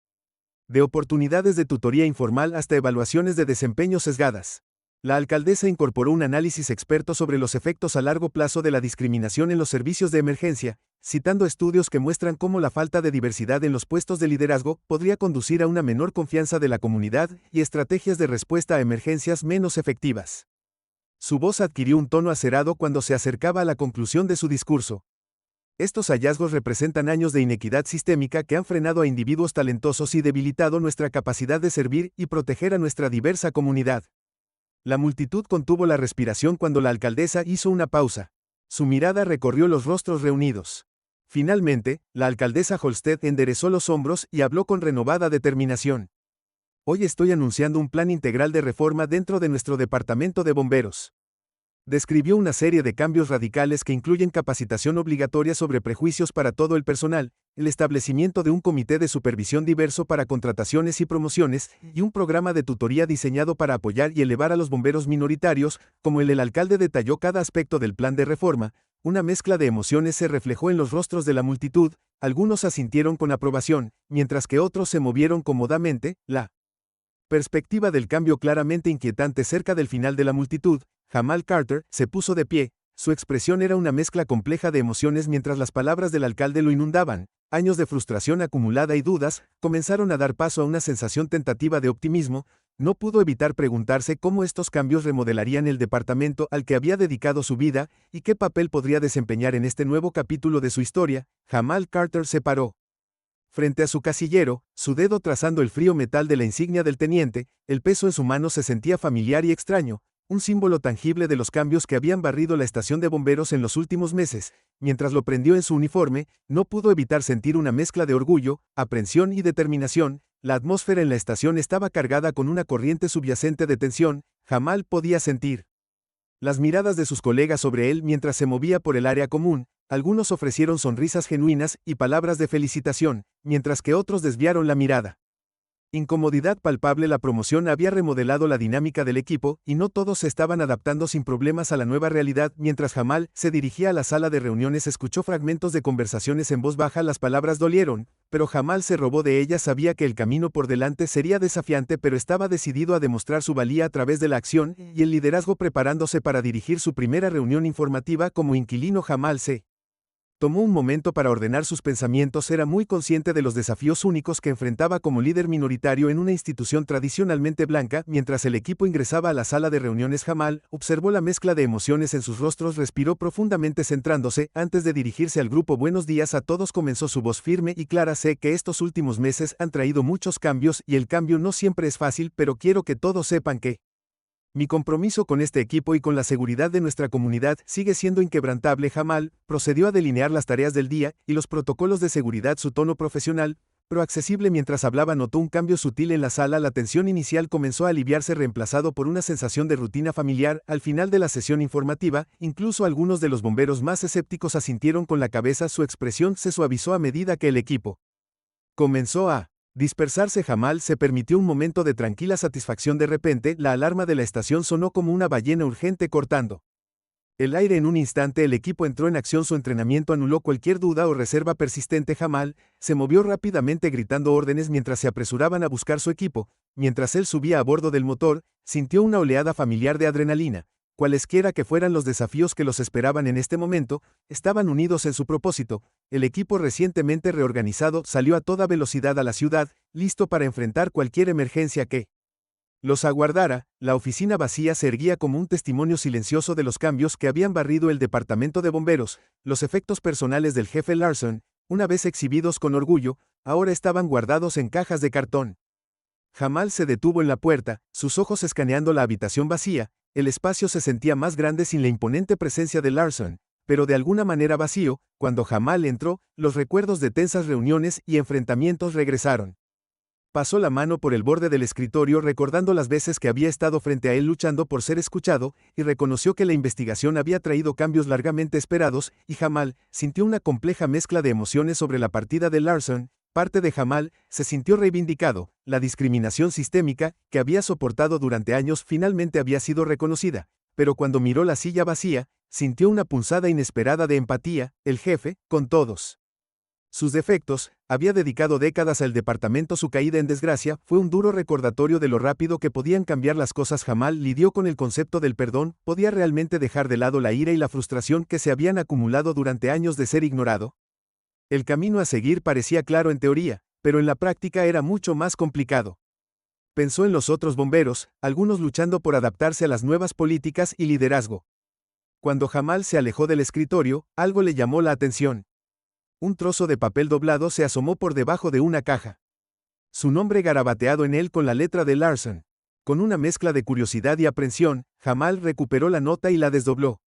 de oportunidades de tutoría informal hasta evaluaciones de desempeño sesgadas. La alcaldesa incorporó un análisis experto sobre los efectos a largo plazo de la discriminación en los servicios de emergencia, citando estudios que muestran cómo la falta de diversidad en los puestos de liderazgo podría conducir a una menor confianza de la comunidad y estrategias de respuesta a emergencias menos efectivas. Su voz adquirió un tono acerado cuando se acercaba a la conclusión de su discurso. Estos hallazgos representan años de inequidad sistémica que han frenado a individuos talentosos y debilitado nuestra capacidad de servir y proteger a nuestra diversa comunidad. La multitud contuvo la respiración cuando la alcaldesa hizo una pausa. Su mirada recorrió los rostros reunidos. Finalmente, la alcaldesa Holstead enderezó los hombros y habló con renovada determinación. Hoy estoy anunciando un plan integral de reforma dentro de nuestro departamento de bomberos. Describió una serie de cambios radicales que incluyen capacitación obligatoria sobre prejuicios para todo el personal, el establecimiento de un comité de supervisión diverso para contrataciones y promociones, y un programa de tutoría diseñado para apoyar y elevar a los bomberos minoritarios, como el alcalde detalló cada aspecto del plan de reforma. Una mezcla de emociones se reflejó en los rostros de la multitud, algunos asintieron con aprobación, mientras que otros se movieron cómodamente. La perspectiva del cambio claramente inquietante cerca del final de la multitud. Jamal Carter se puso de pie. Su expresión era una mezcla compleja de emociones mientras las palabras del alcalde lo inundaban. Años de frustración acumulada y dudas comenzaron a dar paso a una sensación tentativa de optimismo. No pudo evitar preguntarse cómo estos cambios remodelarían el departamento al que había dedicado su vida y qué papel podría desempeñar en este nuevo capítulo de su historia. Jamal Carter se paró frente a su casillero, su dedo trazando el frío metal de la insignia del teniente. El peso en su mano se sentía familiar y extraño, un símbolo tangible de los cambios que habían barrido la estación de bomberos en los últimos meses. Mientras lo prendió en su uniforme, no pudo evitar sentir una mezcla de orgullo, aprensión y determinación. La atmósfera en la estación estaba cargada con una corriente subyacente de tensión. Jamal podía sentir las miradas de sus colegas sobre él mientras se movía por el área común. Algunos ofrecieron sonrisas genuinas y palabras de felicitación, mientras que otros desviaron la mirada. Incomodidad palpable. La promoción había remodelado la dinámica del equipo, y no todos se estaban adaptando sin problemas a la nueva realidad. Mientras Jamal se dirigía a la sala de reuniones, escuchó fragmentos de conversaciones en voz baja. Las palabras dolieron, pero Jamal se robó de ellas. Sabía que el camino por delante sería desafiante, pero estaba decidido a demostrar su valía a través de la acción y el liderazgo. Preparándose para dirigir su primera reunión informativa como inquilino, Jamal se tomó un momento para ordenar sus pensamientos. Era muy consciente de los desafíos únicos que enfrentaba como líder minoritario en una institución tradicionalmente blanca. Mientras el equipo ingresaba a la sala de reuniones, Jamal observó la mezcla de emociones en sus rostros. Respiró profundamente centrándose antes de dirigirse al grupo. Buenos días a todos, comenzó su voz firme y clara. Sé que estos últimos meses han traído muchos cambios y el cambio no siempre es fácil, pero quiero que todos sepan que mi compromiso con este equipo y con la seguridad de nuestra comunidad sigue siendo inquebrantable. Jamal procedió a delinear las tareas del día y los protocolos de seguridad. Su tono profesional, pero accesible mientras hablaba, notó un cambio sutil en la sala. La tensión inicial comenzó a aliviarse, reemplazado por una sensación de rutina familiar. Al final de la sesión informativa, incluso algunos de los bomberos más escépticos asintieron con la cabeza. Su expresión se suavizó a medida que el equipo comenzó a dispersarse. Jamal se permitió un momento de tranquila satisfacción. De repente, la alarma de la estación sonó como una ballena urgente cortando el aire. En un instante, el equipo entró en acción. Su entrenamiento anuló cualquier duda o reserva persistente. Jamal se movió rápidamente gritando órdenes mientras se apresuraban a buscar su equipo. Mientras él subía a bordo del motor, sintió una oleada familiar de adrenalina. Cualesquiera que fueran los desafíos que los esperaban en este momento, estaban unidos en su propósito. El equipo, recientemente reorganizado, salió a toda velocidad a la ciudad, listo para enfrentar cualquier emergencia que los aguardara. La oficina vacía se erguía como un testimonio silencioso de los cambios que habían barrido el departamento de bomberos. Los efectos personales del jefe Larson, una vez exhibidos con orgullo, ahora estaban guardados en cajas de cartón. Jamal se detuvo en la puerta, sus ojos escaneando la habitación vacía. El espacio se sentía más grande sin la imponente presencia de Larson, pero de alguna manera vacío. Cuando Jamal entró, los recuerdos de tensas reuniones y enfrentamientos regresaron. Pasó la mano por el borde del escritorio, recordando las veces que había estado frente a él luchando por ser escuchado, y reconoció que la investigación había traído cambios largamente esperados. Y Jamal sintió una compleja mezcla de emociones sobre la partida de Larson. Parte de Jamal se sintió reivindicado. La discriminación sistémica, que había soportado durante años, finalmente había sido reconocida. Pero cuando miró la silla vacía, sintió una punzada inesperada de empatía. El jefe, con todos Sus defectos, había dedicado décadas al departamento. Su caída en desgracia fue un duro recordatorio de lo rápido que podían cambiar las cosas. Jamal lidió con el concepto del perdón. ¿Podía realmente dejar de lado la ira y la frustración que se habían acumulado durante años de ser ignorado? El camino a seguir parecía claro en teoría, pero en la práctica era mucho más complicado. Pensó en los otros bomberos, algunos luchando por adaptarse a las nuevas políticas y liderazgo. Cuando Jamal se alejó del escritorio, algo le llamó la atención. Un trozo de papel doblado se asomó por debajo de una caja. Su nombre garabateado en él con la letra de Larson. Con una mezcla de curiosidad y aprensión, Jamal recuperó la nota y la desdobló.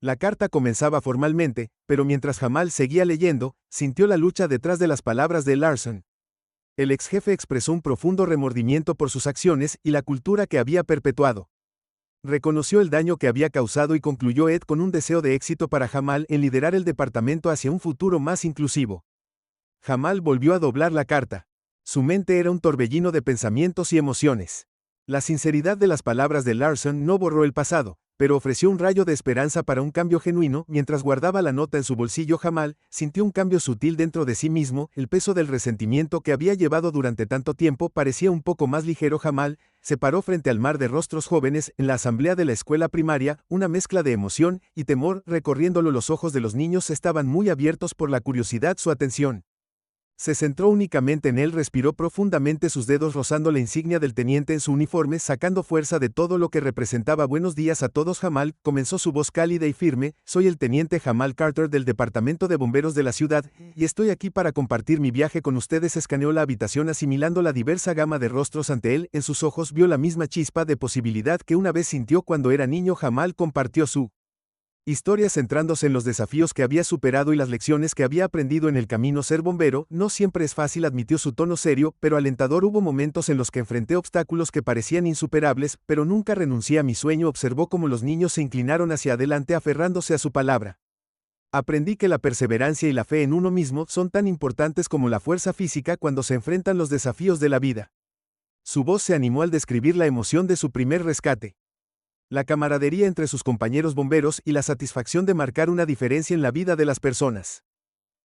La carta comenzaba formalmente, pero mientras Jamal seguía leyendo, sintió la lucha detrás de las palabras de Larson. El ex jefe expresó un profundo remordimiento por sus acciones y la cultura que había perpetuado. Reconoció el daño que había causado y concluyó Ed con un deseo de éxito para Jamal en liderar el departamento hacia un futuro más inclusivo. Jamal volvió a doblar la carta. Su mente era un torbellino de pensamientos y emociones. La sinceridad de las palabras de Larson no borró el pasado, pero ofreció un rayo de esperanza para un cambio genuino. Mientras guardaba la nota en su bolsillo, Jamal sintió un cambio sutil dentro de sí mismo. El peso del resentimiento que había llevado durante tanto tiempo parecía un poco más ligero. Jamal se paró frente al mar de rostros jóvenes en la asamblea de la escuela primaria. Una mezcla de emoción y temor recorriéndolo. Los ojos de los niños estaban muy abiertos por la curiosidad. Su atención se centró únicamente en él. Respiró profundamente, sus dedos rozando la insignia del teniente en su uniforme, sacando fuerza de todo lo que representaba. Buenos días a todos. Jamal, comenzó su voz cálida y firme, soy el teniente Jamal Carter del Departamento de Bomberos de la ciudad, y estoy aquí para compartir mi viaje con ustedes. Escaneó la habitación asimilando la diversa gama de rostros ante él. En sus ojos vio la misma chispa de posibilidad que una vez sintió cuando era niño. Jamal compartió su historia centrándose en los desafíos que había superado y las lecciones que había aprendido en el camino. Ser bombero no siempre es fácil, admitió, su tono serio, pero alentador. Hubo momentos en los que enfrenté obstáculos que parecían insuperables, pero nunca renuncié a mi sueño. Observó cómo los niños se inclinaron hacia adelante aferrándose a su palabra. Aprendí que la perseverancia y la fe en uno mismo son tan importantes como la fuerza física cuando se enfrentan los desafíos de la vida. Su voz se animó al describir la emoción de su primer rescate, la camaradería entre sus compañeros bomberos y la satisfacción de marcar una diferencia en la vida de las personas.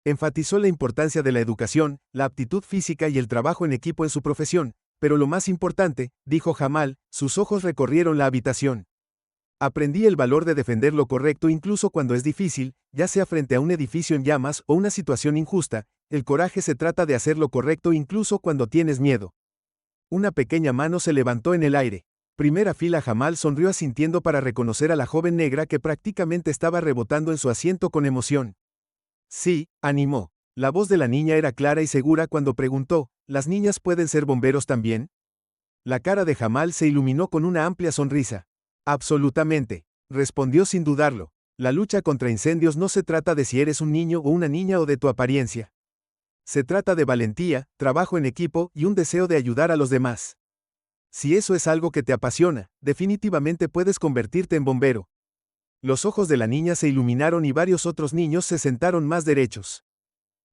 Enfatizó la importancia de la educación, la aptitud física y el trabajo en equipo en su profesión, pero lo más importante, dijo Jamal, sus ojos recorrieron la habitación. Aprendí el valor de defender lo correcto incluso cuando es difícil, ya sea frente a un edificio en llamas o una situación injusta. El coraje se trata de hacer lo correcto incluso cuando tienes miedo. Una pequeña mano se levantó en el aire. Primera fila. Jamal sonrió asintiendo para reconocer a la joven negra que prácticamente estaba rebotando en su asiento con emoción. Sí, animó. La voz de la niña era clara y segura cuando preguntó, ¿las niñas pueden ser bomberos también? La cara de Jamal se iluminó con una amplia sonrisa. Absolutamente, respondió sin dudarlo. La lucha contra incendios no se trata de si eres un niño o una niña o de tu apariencia. Se trata de valentía, trabajo en equipo y un deseo de ayudar a los demás. Si eso es algo que te apasiona, definitivamente puedes convertirte en bombero. Los ojos de la niña se iluminaron y varios otros niños se sentaron más derechos.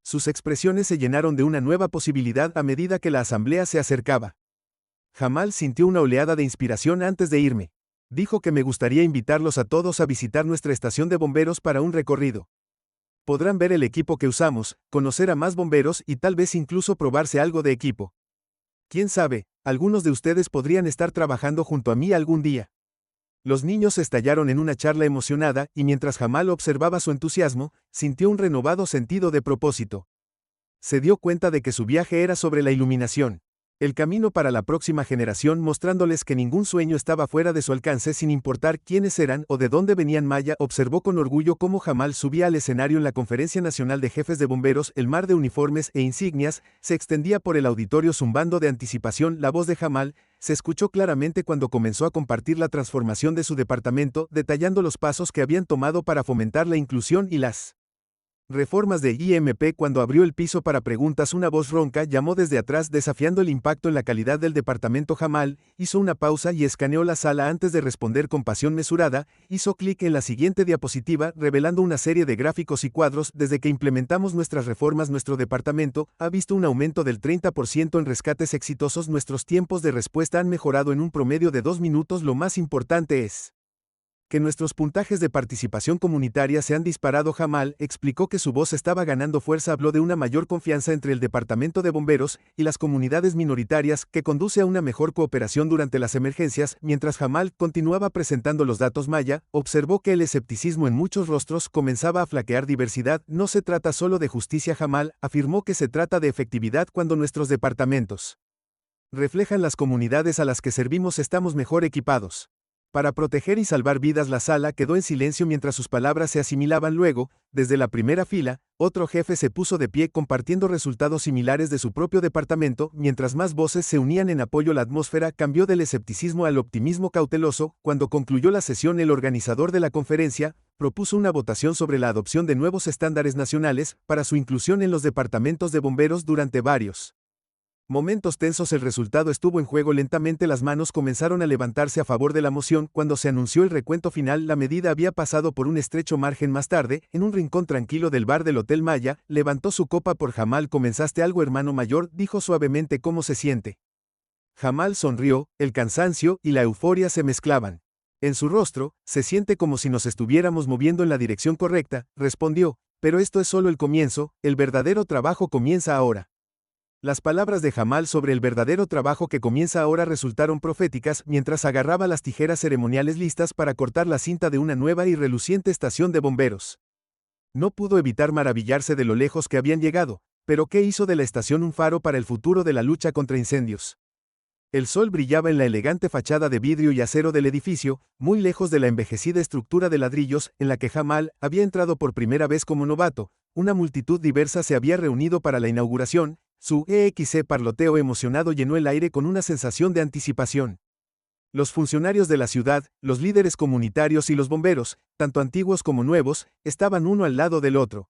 Sus expresiones se llenaron de una nueva posibilidad a medida que la asamblea se acercaba. Jamal sintió una oleada de inspiración. Antes de irme, dijo que me gustaría invitarlos a todos a visitar nuestra estación de bomberos para un recorrido. Podrán ver el equipo que usamos, conocer a más bomberos y tal vez incluso probarse algo de equipo. Quién sabe, algunos de ustedes podrían estar trabajando junto a mí algún día. Los niños estallaron en una charla emocionada y mientras Jamal observaba su entusiasmo, sintió un renovado sentido de propósito. Se dio cuenta de que su viaje era sobre la iluminación. El camino para la próxima generación, mostrándoles que ningún sueño estaba fuera de su alcance sin importar quiénes eran o de dónde venían. Maya observó con orgullo cómo Jamal subía al escenario en la Conferencia Nacional de Jefes de Bomberos. El mar de uniformes e insignias se extendía por el auditorio zumbando de anticipación. La voz de Jamal se escuchó claramente cuando comenzó a compartir la transformación de su departamento, detallando los pasos que habían tomado para fomentar la inclusión y las reformas de IMP. Cuando abrió el piso para preguntas, una voz ronca llamó desde atrás, desafiando el impacto en la calidad del departamento. Jamal hizo una pausa y escaneó la sala antes de responder con pasión mesurada. Hizo clic en la siguiente diapositiva, revelando una serie de gráficos y cuadros. Desde que implementamos nuestras reformas, nuestro departamento ha visto un aumento del 30% en rescates exitosos. Nuestros tiempos de respuesta han mejorado en un promedio de 2 minutos. Lo más importante es Que nuestros puntajes de participación comunitaria se han disparado. Jamal explicó que su voz estaba ganando fuerza. Habló de una mayor confianza entre el Departamento de Bomberos y las comunidades minoritarias que conduce a una mejor cooperación durante las emergencias. Mientras Jamal continuaba presentando los datos Maya, observó que el escepticismo en muchos rostros comenzaba a flaquear. Diversidad no se trata solo de justicia. Jamal afirmó que se trata de efectividad. Cuando nuestros departamentos reflejan las comunidades a las que servimos, estamos mejor equipados para proteger y salvar vidas. La sala quedó en silencio mientras sus palabras se asimilaban. Luego, desde la primera fila, otro jefe se puso de pie compartiendo resultados similares de su propio departamento. Mientras más voces se unían en apoyo, la atmósfera cambió del escepticismo al optimismo cauteloso. Cuando concluyó la sesión, el organizador de la conferencia propuso una votación sobre la adopción de nuevos estándares nacionales para su inclusión en los departamentos de bomberos. Durante varios momentos tensos el resultado estuvo en juego. Lentamente las manos comenzaron a levantarse a favor de la moción. Cuando se anunció el recuento final, la medida había pasado por un estrecho margen. Más tarde, en un rincón tranquilo del bar del Hotel Maya, levantó su copa por Jamal. ¿Comenzaste algo, hermano mayor?, dijo suavemente. ¿Cómo se siente? Jamal sonrió, el cansancio y la euforia se mezclaban en su rostro. Se siente como si nos estuviéramos moviendo en la dirección correcta, respondió, pero esto es solo el comienzo, el verdadero trabajo comienza ahora. Las palabras de Jamal sobre el verdadero trabajo que comienza ahora resultaron proféticas mientras agarraba las tijeras ceremoniales listas para cortar la cinta de una nueva y reluciente estación de bomberos. No pudo evitar maravillarse de lo lejos que habían llegado, pero ¿qué hizo de la estación un faro para el futuro de la lucha contra incendios? El sol brillaba en la elegante fachada de vidrio y acero del edificio, muy lejos de la envejecida estructura de ladrillos en la que Jamal había entrado por primera vez como novato. Una multitud diversa se había reunido para la inauguración. Su parloteo emocionado llenó el aire con una sensación de anticipación. Los funcionarios de la ciudad, los líderes comunitarios y los bomberos, tanto antiguos como nuevos, estaban uno al lado del otro.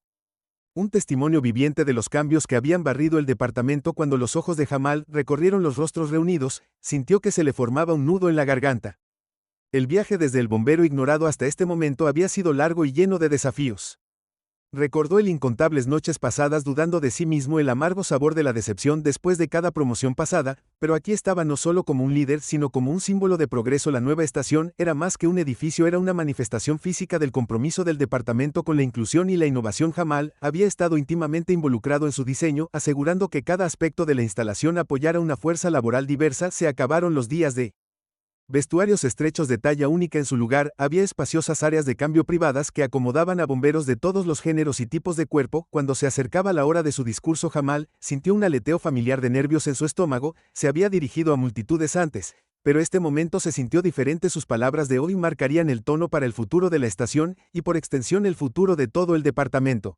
Un testimonio viviente de los cambios que habían barrido el departamento. Cuando los ojos de Jamal recorrieron los rostros reunidos, sintió que se le formaba un nudo en la garganta. El viaje desde el bombero ignorado hasta este momento había sido largo y lleno de desafíos. Recordó el incontables noches pasadas dudando de sí mismo, el amargo sabor de la decepción después de cada promoción pasada, pero aquí estaba no solo como un líder sino como un símbolo de progreso. La nueva estación era más que un edificio, era una manifestación física del compromiso del departamento con la inclusión y la innovación. Jamal había estado íntimamente involucrado en su diseño, asegurando que cada aspecto de la instalación apoyara una fuerza laboral diversa. Se acabaron los días de vestuarios estrechos de talla única. En su lugar, había espaciosas áreas de cambio privadas que acomodaban a bomberos de todos los géneros y tipos de cuerpo. Cuando se acercaba la hora de su discurso, Jamal sintió un aleteo familiar de nervios en su estómago. Se había dirigido a multitudes antes, pero este momento se sintió diferente. Sus palabras de hoy marcarían el tono para el futuro de la estación y por extensión el futuro de todo el departamento.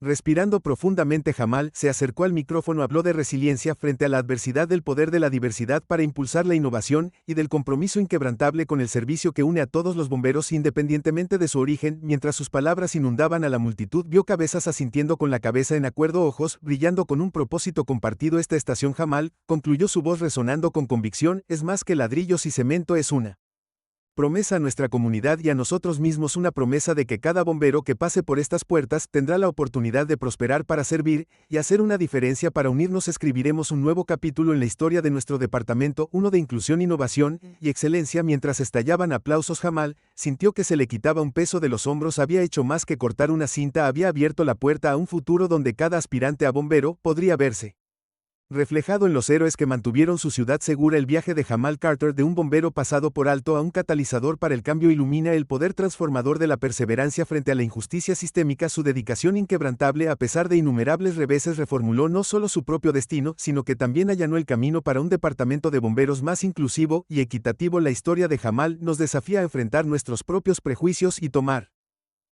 Respirando profundamente, Jamal se acercó al micrófono. Habló de resiliencia frente a la adversidad, del poder de la diversidad para impulsar la innovación y del compromiso inquebrantable con el servicio que une a todos los bomberos independientemente de su origen. Mientras sus palabras inundaban a la multitud, vio cabezas asintiendo con la cabeza en acuerdo, ojos brillando con un propósito compartido. Esta estación, Jamal, concluyó su voz resonando con convicción, es más que ladrillos y cemento, es una promesa a nuestra comunidad y a nosotros mismos, una promesa de que cada bombero que pase por estas puertas tendrá la oportunidad de prosperar para servir y hacer una diferencia. Para unirnos escribiremos un nuevo capítulo en la historia de nuestro departamento, uno de inclusión, innovación y excelencia. Mientras estallaban aplausos, Jamal sintió que se le quitaba un peso de los hombros. Había hecho más que cortar una cinta, había abierto la puerta a un futuro donde cada aspirante a bombero podría verse reflejado en los héroes que mantuvieron su ciudad segura. El viaje de Jamal Carter, de un bombero pasado por alto a un catalizador para el cambio, ilumina el poder transformador de la perseverancia frente a la injusticia sistémica. Su dedicación inquebrantable, a pesar de innumerables reveses, reformuló no solo su propio destino, sino que también allanó el camino para un departamento de bomberos más inclusivo y equitativo. La historia de Jamal nos desafía a enfrentar nuestros propios prejuicios y tomar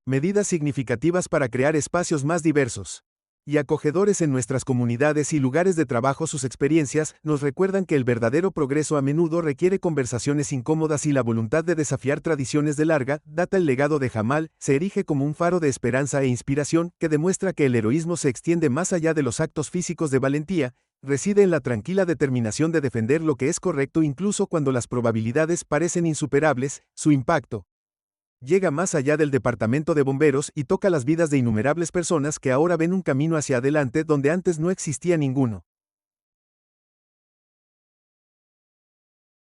medidas significativas para crear espacios más diversos y acogedores en nuestras comunidades y lugares de trabajo. Sus experiencias nos recuerdan que el verdadero progreso a menudo requiere conversaciones incómodas y la voluntad de desafiar tradiciones de larga data. El legado de Jamal se erige como un faro de esperanza e inspiración que demuestra que el heroísmo se extiende más allá de los actos físicos. De valentía reside en la tranquila determinación de defender lo que es correcto incluso cuando las probabilidades parecen insuperables. Su impacto llega más allá del departamento de bomberos y toca las vidas de innumerables personas que ahora ven un camino hacia adelante donde antes no existía ninguno.